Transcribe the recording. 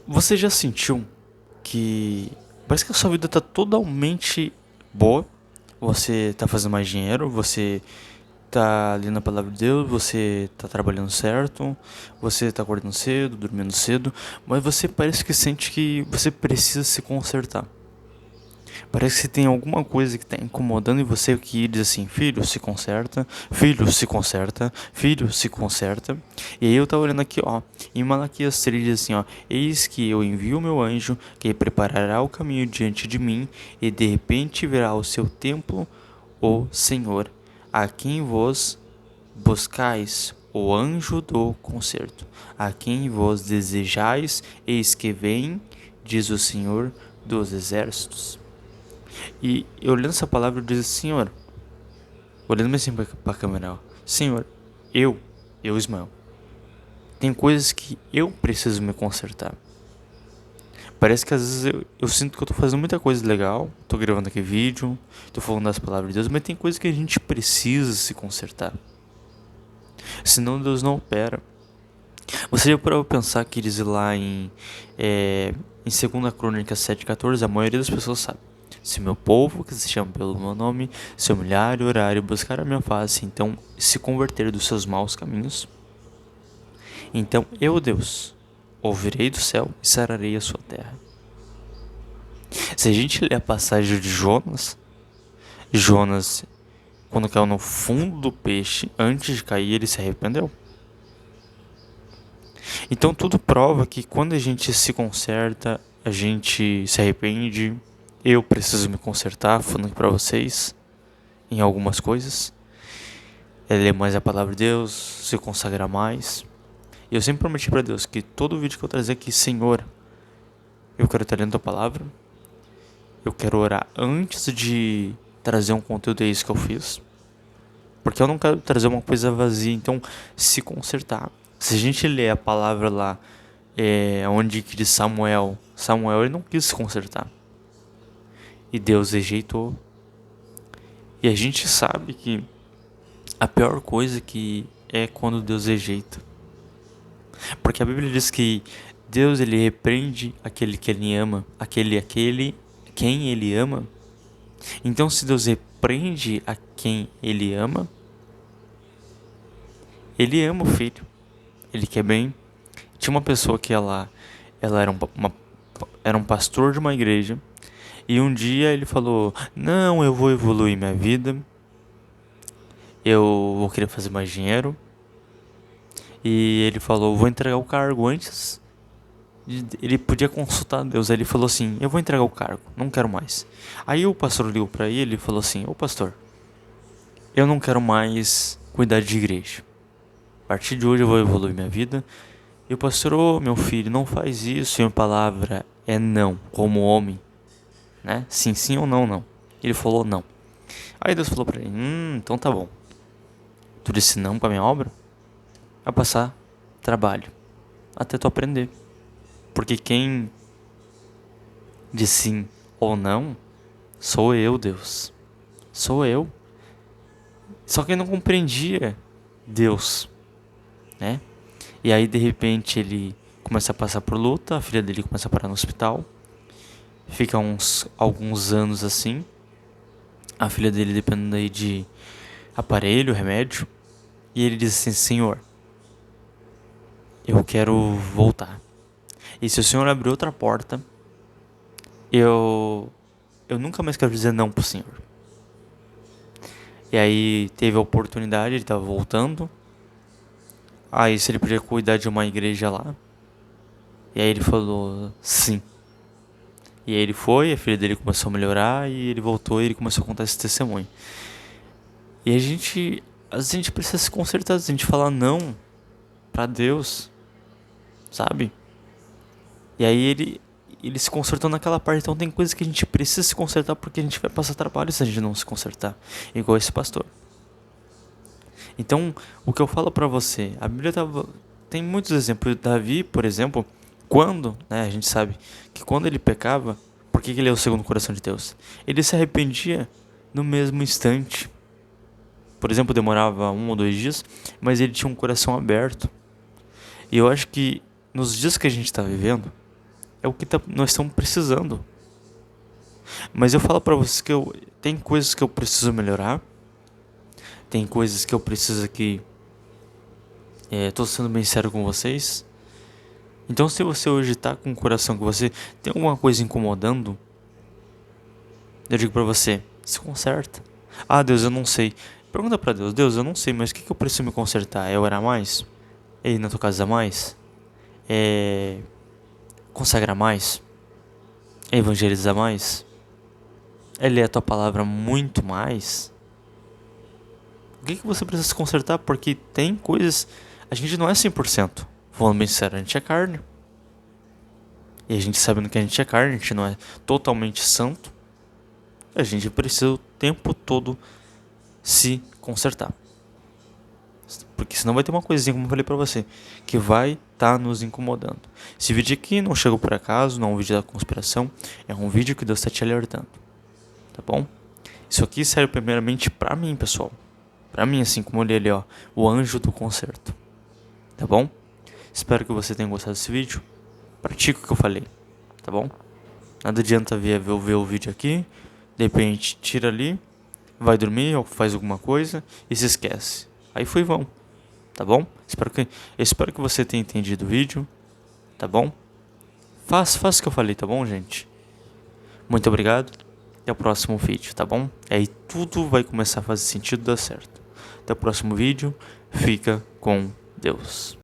Você já sentiu que parece que a sua vida tá totalmente boa? Você tá fazendo mais dinheiro, você tá lendo a palavra de Deus, você tá trabalhando certo, você tá acordando cedo, dormindo cedo, mas você parece que sente que você precisa se consertar. Parece que tem alguma coisa que está incomodando em você que diz assim: filho, se conserta, filho, se conserta, filho, se conserta. E aí eu tava olhando aqui, ó, em Malaquias 3 diz assim, ó: eis que eu envio o meu anjo, que preparará o caminho diante de mim, e de repente virá ao seu templo o Senhor, a quem vos buscais, o anjo do concerto, a quem vos desejais, eis que vem, diz o Senhor dos exércitos. E eu lendo essa palavra eu disse: Senhor, olhando assim para a câmera, ó, Senhor, eu Ismael, tem coisas que eu preciso me consertar. Parece que às vezes eu sinto que eu tô fazendo muita coisa legal, tô gravando aqui vídeo, tô falando das palavras de Deus, mas tem coisas que a gente precisa se consertar. Senão Deus não opera. Você já parou pra pensar que diz lá em 2 Crônicas 7,14, a maioria das pessoas sabe: se meu povo, que se chama pelo meu nome, se humilhar, orar e buscar a minha face, então se converter dos seus maus caminhos, então eu, Deus, ouvirei do céu e sararei a sua terra. Se a gente ler a passagem de Jonas, quando caiu no fundo do peixe, antes de cair, ele se arrependeu. Então tudo prova que quando a gente se conserta, a gente se arrepende. Eu preciso me consertar, falando aqui pra vocês, em algumas coisas. É ler mais a palavra de Deus, se consagrar mais. E eu sempre prometi pra Deus que todo vídeo que eu trazer aqui: Senhor, eu quero estar lendo a palavra. Eu quero orar antes de trazer um conteúdo, é isso que eu fiz. Porque eu não quero trazer uma coisa vazia, então se consertar. Se a gente ler a palavra lá, onde que diz Samuel ele não quis se consertar. E Deus rejeitou. E a gente sabe que a pior coisa que é quando Deus rejeita. Porque a Bíblia diz que Deus ele repreende aquele que ele ama, aquele quem ele ama. Então se Deus repreende a quem ele ama o filho. Ele quer bem. Tinha uma pessoa que ela era um pastor de uma igreja. E um dia ele falou: não, eu vou evoluir minha vida, eu vou querer fazer mais dinheiro. E ele falou: vou entregar o cargo antes. Ele podia consultar Deus. Aí ele falou assim: eu vou entregar o cargo, não quero mais. Aí o pastor ligou pra ele e falou assim: ô pastor, eu não quero mais cuidar de igreja. A partir de hoje eu vou evoluir minha vida. E o pastor: ô meu filho, não faz isso. E a palavra é não, como homem, né? Sim, sim ou não, não. Ele falou não. Aí Deus falou pra ele: então tá bom. Tu disse não pra minha obra? Vai passar trabalho até tu aprender. Porque quem diz sim ou não sou eu, Deus. Sou eu. Só que eu não compreendia Deus, né? E aí de repente ele começa a passar por luta, a filha dele começa a parar no hospital. Fica alguns anos assim. A filha dele dependendo aí de aparelho, remédio. E ele diz assim: Senhor, eu quero voltar. E se o Senhor abrir outra porta, eu nunca mais quero dizer não pro Senhor. E aí teve a oportunidade, ele tava voltando. Aí se ele podia cuidar de uma igreja lá. E aí ele falou sim. E aí ele foi, a filha dele começou a melhorar. E ele voltou e ele começou a contar esse testemunho. E a gente, às vezes a gente precisa se consertar, a gente falar não pra Deus, sabe? E aí ele se consertou naquela parte. Então tem coisas que a gente precisa se consertar, porque a gente vai passar trabalho se a gente não se consertar. Igual esse pastor. Então, o que eu falo pra você, a Bíblia tem muitos exemplos. Davi, por exemplo, quando, né, a gente sabe que quando ele pecava, por que ele é o segundo coração de Deus? Ele se arrependia no mesmo instante. Por exemplo, demorava 1 ou 2 dias, mas ele tinha um coração aberto. E eu acho que nos dias que a gente está vivendo, É o que nós estamos precisando. Mas eu falo pra vocês que tem coisas que eu preciso melhorar. Tem coisas que eu preciso que... tô sendo bem sério com vocês. Então se você hoje tá com o coração que você tem alguma coisa incomodando, eu digo pra você, se conserta. Ah, Deus, eu não sei. Pergunta pra Deus, Deus, eu não sei, mas o que eu preciso me consertar? É orar mais? É ir na tua casa mais? É consagrar mais? É evangelizar mais? É ler a tua palavra muito mais? O que você precisa se consertar? Porque tem coisas... A gente não é 100%. Falando bem sério, a gente é carne. E a gente sabendo que a gente é carne, a gente não é totalmente santo. A gente precisa o tempo todo se consertar. Porque senão vai ter uma coisinha, como eu falei pra você, que vai estar nos incomodando. Esse vídeo aqui não chegou por acaso, não é um vídeo da conspiração. É um vídeo que Deus está te alertando. Tá bom? Isso aqui serve primeiramente pra mim, pessoal. Pra mim, assim como eu li ali, ó, o anjo do concerto. Tá bom? Espero que você tenha gostado desse vídeo. Pratique o que eu falei. Tá bom? Nada adianta ver o vídeo aqui, de repente tira ali, vai dormir ou faz alguma coisa e se esquece. Aí foi vão. Tá bom? Espero que você tenha entendido o vídeo. Tá bom? Faça o que eu falei, tá bom, gente? Muito obrigado. Até o próximo vídeo, tá bom? Aí tudo vai começar a fazer sentido e dar certo. Até o próximo vídeo. Fica com Deus.